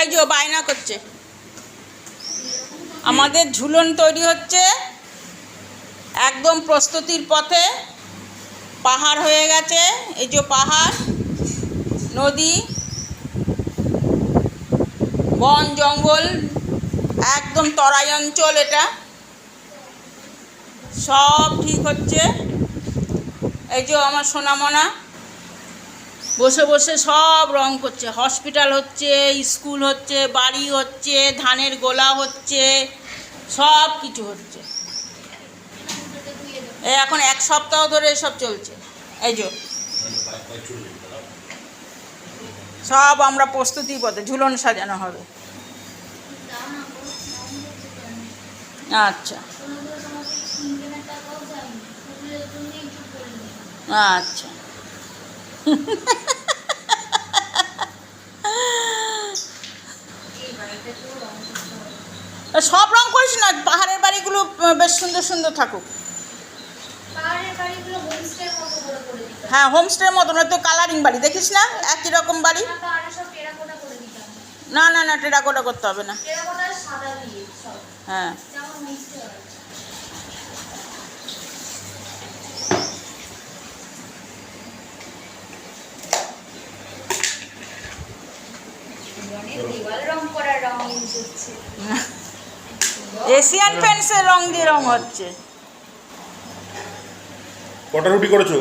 এই যে বায়না করছে, আমাদের ঝুলন তৈরি হচ্ছে, একদম প্রস্তুতির পথে। পাহাড় হয়ে গেছে, এই যে পাহাড়, নদী, বন জঙ্গল, একদম তরাই অঞ্চল। এটা সব ঠিক হচ্ছে। এই যে আমার সোনামনা বসে বসে সব রং করছে। হসপিটাল হচ্ছে, স্কুল হচ্ছে, বাড়ি হচ্ছে, ধানের গোলা হচ্ছে, সব কিছু হচ্ছে। এখন 1 সপ্তাহ ধরে এসব চলছে। এই যে সব আমরা প্রস্তুতির পথে, ঝুলন সাজানো হবে। আচ্ছা আচ্ছা। সব রং করিস না, পাহাড়ের বাড়িগুলো বেশ সুন্দর সুন্দর থাকুক। হ্যাঁ, হোমস্টের মতো, নয়তো কালারিং বাড়ি দেখিস না, একই রকম বাড়ি। না না না, টেরাকোটা করতে হবে না। হ্যাঁ, এশিয়ান পেন্টসের রং দিয়ে রং হচ্ছে। কটা রুটি করেছো?